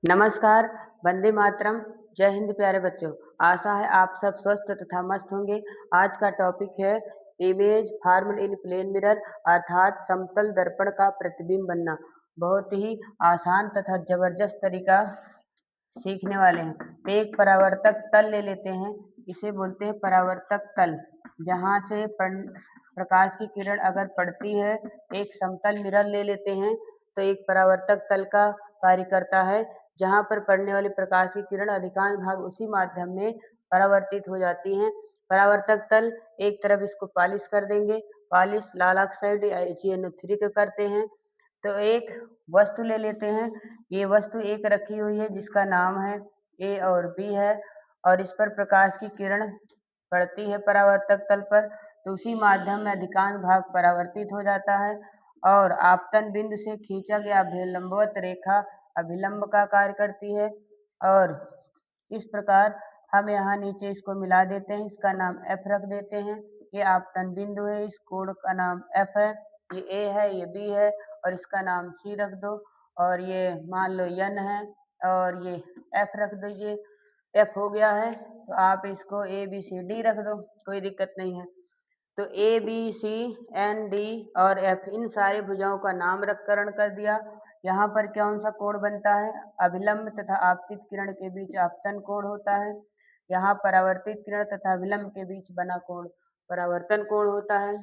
नमस्कार, वंदे मातरम, जय हिंद प्यारे बच्चों। आशा है आप सब स्वस्थ तथा मस्त होंगे। आज का टॉपिक है image formed in plane mirror अर्थात समतल दर्पण का प्रतिबिंब बनना। बहुत ही आसान तथा जबरदस्त तरीका सीखने वाले हैं। तो एक परावर्तक तल ले लेते हैं, इसे बोलते हैं परावर्तक तल। जहाँ से प्रकाश की किरण अगर पड़ती है, एक समतल मिरर ले लेते हैं तो एक परावर्तक तल का कार्य करता है, जहाँ पर पड़ने वाली प्रकाश की किरण अधिकांश भाग उसी माध्यम में परावर्तित हो जाती हैं। परावर्तक तल एक तरफ इसको पॉलिश कर देंगे, पॉलिश लाल ऑक्साइड या HNO3 का करते हैं। तो एक वस्तु ले लेते हैं, ये वस्तु एक रखी हुई है जिसका नाम है ए और बी है, और इस पर प्रकाश की किरण पड़ती है परावर्तक तल पर, तो उसी माध्यम में अधिकांश भाग परावर्तित हो जाता है और आपतन बिंदु से खींचा गया अभिलंबवत रेखा अभिलंब का कार्य करती है। और इस प्रकार हम यहाँ नीचे इसको मिला देते हैं, इसका नाम एफ रख देते हैं। ये आपतन बिंदु है, इस कोण का नाम एफ है, ये ए है, ये बी है और इसका नाम सी रख दो, और ये मान लो एन है और ये एफ रख दीजिए। एफ हो गया है तो आप इसको ए बी सी डी रख दो, कोई दिक्कत नहीं है। तो A B C N D और एफ इन सारे भुजाओं का नामकरण कर दिया। यहाँ पर कौन सा कोण बनता है? अभिलंब तथा आपतित किरण के बीच आपतन कोण होता है। यहाँ परावर्तित किरण तथा अभिलंब के बीच बना कोण परावर्तन कोण होता है।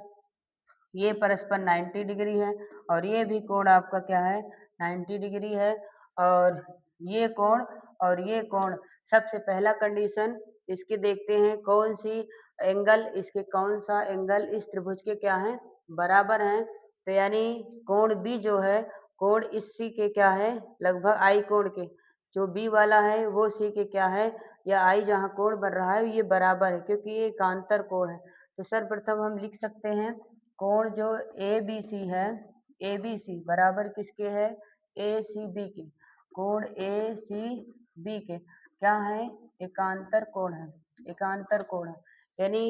ये परस्पर 90 डिग्री है और ये भी कोण आपका क्या है? 90 डिग्री है। और ये कोण और ये कोण, सबसे पहला कंडीशन इसके देखते हैं कौन सी एंगल, इसके कौन सा एंगल इस त्रिभुज के क्या है? बराबर हैं। तो यानी कोण बी जो है, कोण इस सी के क्या है? लगभग आई कोण के। जो बी वाला है वो सी के क्या है, या आई जहाँ कोण बन रहा है ये बराबर है, क्योंकि ये एकांतर कोण है। तो सर्वप्रथम हम लिख सकते हैं कोण जो ए बी सी है, ए बी सी बराबर किसके है? ए सी बी के। कोण ए सी बी के क्या है? एकांतर कोण है, एकांतर कोण है। यानी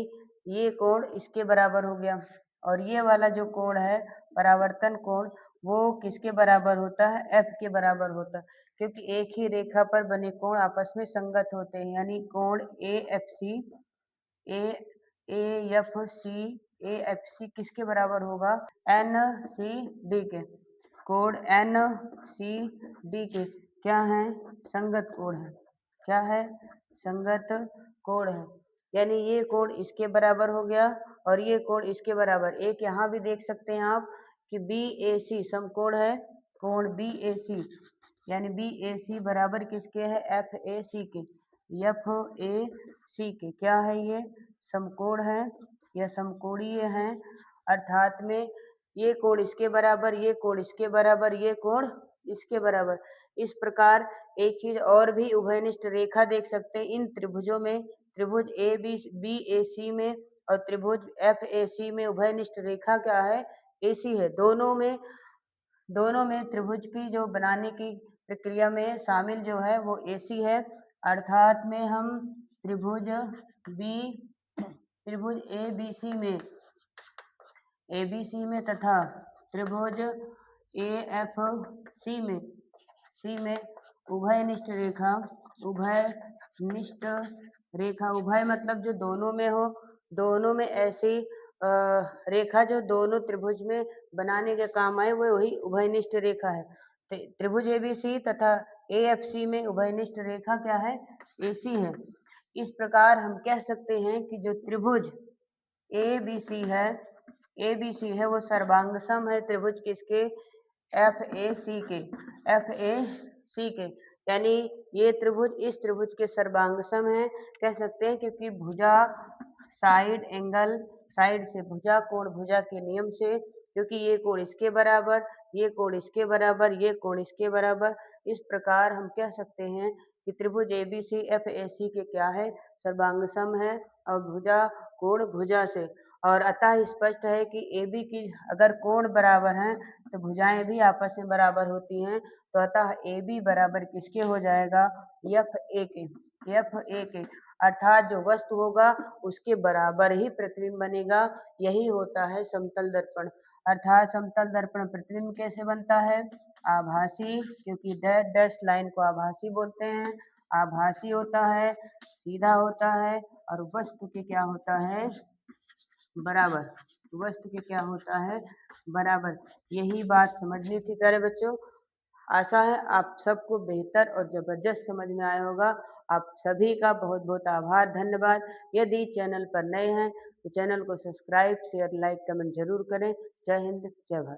ये कोण इसके बराबर हो गया, और ये वाला जो कोण है परावर्तन कोण, वो किसके बराबर होता है? एफ के बराबर होता है, क्योंकि एक ही रेखा पर बने कोण आपस में संगत होते हैं। यानी कोण A F C, A A F C, A F C किसके बराबर होगा? एन सी डी के। कोण एन सी डी के क्या है? संगत कोण है। क्या है? संगत कोण है। यानी ये कोण इसके बराबर हो गया और ये कोण इसके बराबर। एक यहाँ भी देख सकते हैं आप कि बी ए सी समकोण है। कोण बी ए सी यानी बी ए सी बराबर किसके है? एफ ए सी के। एफ ए सी के क्या है? ये समकोण है या समकोणीय है, अर्थात में ये कोण इसके बराबर, ये कोण इसके बराबर, ये कोण इसके बराबर। इस प्रकार एक चीज और भी उभयनिष्ठ रेखा देख सकते हैं इन त्रिभुजों में। त्रिभुज ए बी बी ए सी में और त्रिभुज एफ ए सी में उभयनिष्ठ रेखा क्या है? ए सी है। दोनों में त्रिभुज की जो बनाने की प्रक्रिया में शामिल जो है वो ए सी है। अर्थात में हम त्रिभुज बी त्रिभुज ए बी सी में तथा त्रिभुज ए एफ सी में उभयनिष्ठ रेखा, उभयनिष्ठ रेखा, उभय मतलब जो दोनों में हो, दोनों में ऐसी रेखा जो दोनों त्रिभुज में बनाने के काम आए, वो वही उभयनिष्ठ रेखा है। त्रिभुज एबीसी तथा एएफसी में उभयनिष्ठ रेखा क्या है? एसी है। इस प्रकार हम कह सकते हैं कि जो त्रिभुज ए बी सी है वो सर्वांग सम है त्रिभुज किसके? एफ ए सी के। एफ ए सी के यानी ये त्रिभुज इस त्रिभुज के सर्वांग सम है, कह सकते हैं, क्योंकि भुजा साइड एंगल, साइड से भुजा कोण, भुजा के नियम से, क्योंकि ये कोण इसके बराबर, ये कोण इसके बराबर, ये कोण इसके बराबर। इस प्रकार हम कह सकते हैं कि त्रिभुज ए बी सी एफ ए सी के क्या है? सर्वांग सम है और भुजा कोण भुजा से। और अतः स्पष्ट है कि ए बी की अगर कोण बराबर हैं तो भुजाएं भी आपस में बराबर होती हैं। तो अतः ए बी बराबर किसके हो जाएगा? एफ ए के। एफ ए के अर्थात जो वस्तु होगा उसके बराबर ही प्रतिबिंब बनेगा। यही होता है समतल दर्पण। अर्थात समतल दर्पण प्रतिबिंब कैसे बनता है? आभासी, क्योंकि डैश डैश लाइन को आभासी बोलते हैं। आभासी होता है, सीधा होता है और वस्तु के क्या होता है? बराबर। वस्तु के क्या होता है? बराबर। यही बात समझनी थी प्यारे बच्चों। आशा है आप सबको बेहतर और जबरदस्त समझ में आया होगा। आप सभी का बहुत बहुत आभार, धन्यवाद। यदि चैनल पर नए हैं तो चैनल को सब्सक्राइब, शेयर, लाइक, कमेंट जरूर करें। जय हिंद, जय भारत।